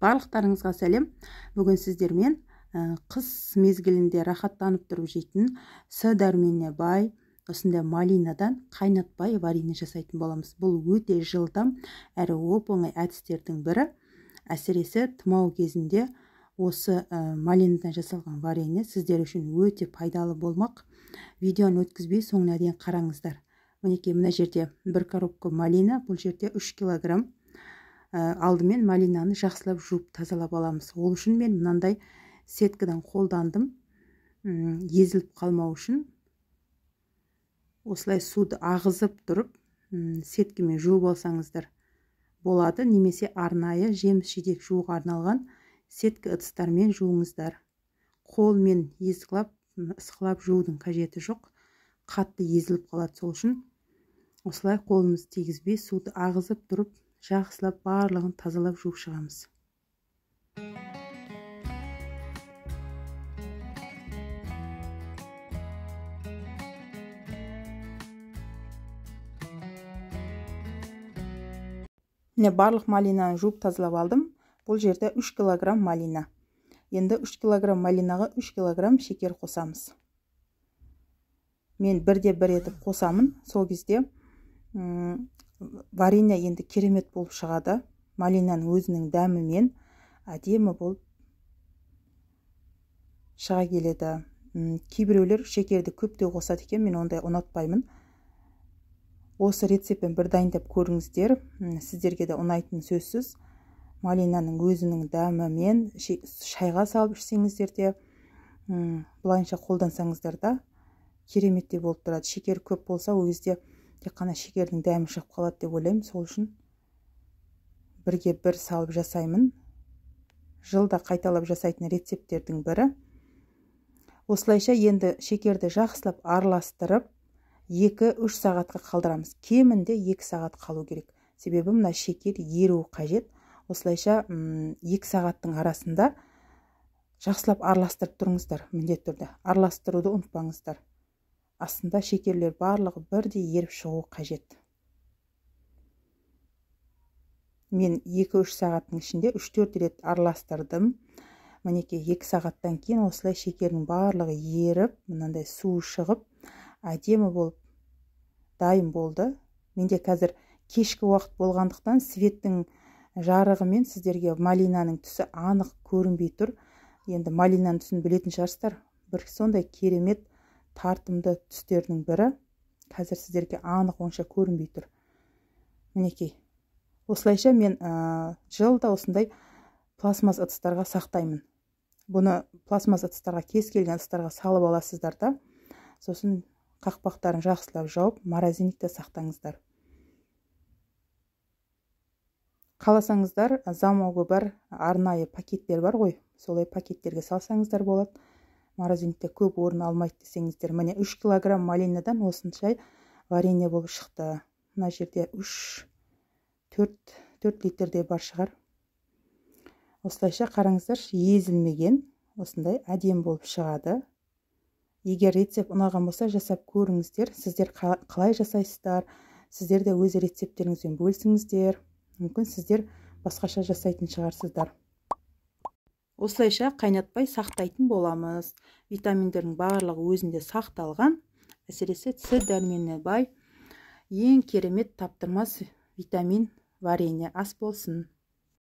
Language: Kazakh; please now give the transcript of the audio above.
Барлықтарыңызға сәлем. Бүгін сіздермен қыс мезгілінде рахаттанып тұрып жейтін С дәруменіне бай осындай малинадан қайнатпай варенье жасайтын боламыз. Бұл өте жылдам әрі оп-оңай әдістердің бірі. Әсіресе тұмау кезінде осы малинадан жасалған варенье сіздер үшін өте пайдалы болмақ. Видеоны өткізбей соңына дейін қараңыздар. Мінекей, мына жерде бір коробка малина, бұл жерде 3 килограмм. Алдымен малинаны жақсылап жуып тазалап аламыз. Ол үшін мен мынандай сеткадан қолдандым. Езіліп қалмау үшін осылай суды ағызып тұрып сеткамен жуып алсаңыздар болады, немесе арнайы жеміс-жидек жууға арналған сетка ыдыстармен жуыңыздар. Қолмен ысқылап жуудың қажеті жоқ. Қатты езіліп қалады, сол үшін осылай қолымыз тигізбей суды ағызып тұрып жақсылап барлығын тазалап жуып шығамыз. Міне барлық малинаны жуып тазалап алдым. Бұл жерде 3 килограмм малина. Енді 3 килограмм малинаға 3 килограмм шекер қосамыз. Мен бірде-бір етіп қосамын. Сол кезде варенье енді керемет болып шығады. Малинаның өзінің дәмімен әдемі болып шыға келеді. Кейбіреулер шекерді көптеу қосады екен, мен ондай ұнатпаймын. Осы рецептпен бір дайындап көріңіздер. Сіздерге де ұнайтын сөзсіз. Малинаның өзінің дәмімен шайға салып ішсеңіздер де, бұлайынша қолдансаңыздар да кереметтей болып тұрады. Шекер көп болса, ол кезде тек қана шекердің дәмі шығып қалады деп ойлаймын. Сол үшін бірге бір салып жасаймын. Жылда қайталап жасайтын рецепттердің бірі. Осылайша енді шекерді жақсылап араластырып 2-3 сағатқа қалдырамыз. Кемінде 2 сағат қалу керек. Себебі мына шекер еруі қажет. Осылайша 2 сағаттың арасында жақсылап араластырып тұрыңыздар, міндетті түрде. Араластыруды ұмытпаңыздар. Астында шекерлер барлығы бірдей еріп шығу қажет. Мен 2-3 сағаттың ішінде 3-4 рет араластырдым. Мінекей 2 сағаттан кейін осылай шекердің барлығы еріп, мынандай суы шығып, әдемі болып дайын болды. Менде қазір кешкі уақыт болғандықтан светтің жарығымен сіздерге малинаның түсі анық көрінбей тұр. Енді малинаның түсін білетін шығарсыздар. Бір сондай керемет тартымды түстердің бірі. Қазір сіздерге анық онша көрінбей тұр. Мінекей. Осылайша мен жылда осындай пластмас ыдыстарға сақтаймын. Бұны пластмас ыдыстарға, кез келген ыдыстарға салып аласыздар да. Сосын қақпақтарын жақсылап жауып, морозильникте сақтаңыздар. Қаласаңыздар, замауғы бар арнайы пакеттер бар ғой, солай пакеттерге салсаңыздар болады. Морозильникте көп орын алмайды десеңіздер. Міне 3 килограмм малинадан осыншай варенье болып шықты. Мына жерде 4 литрдей бар шығар. Осылайша қараңыздар, езілмеген, осындай әдемі болып шығады. Егер рецепт ұнаған болса, жасап көріңіздер. Сіздер қалай жасайсыздар? Сіздер де өз рецепттеріңізбен бөлісіңіздер. Мүмкін сіздер басқаша жасайтын шығарсыздар. Осылайша қайнатпай сақтайтын боламыз. Витаминдердің барлығы өзінде сақталған. Әсіресе С дәруменіне бай ең керемет таптырмас витамин варенье ас болсын.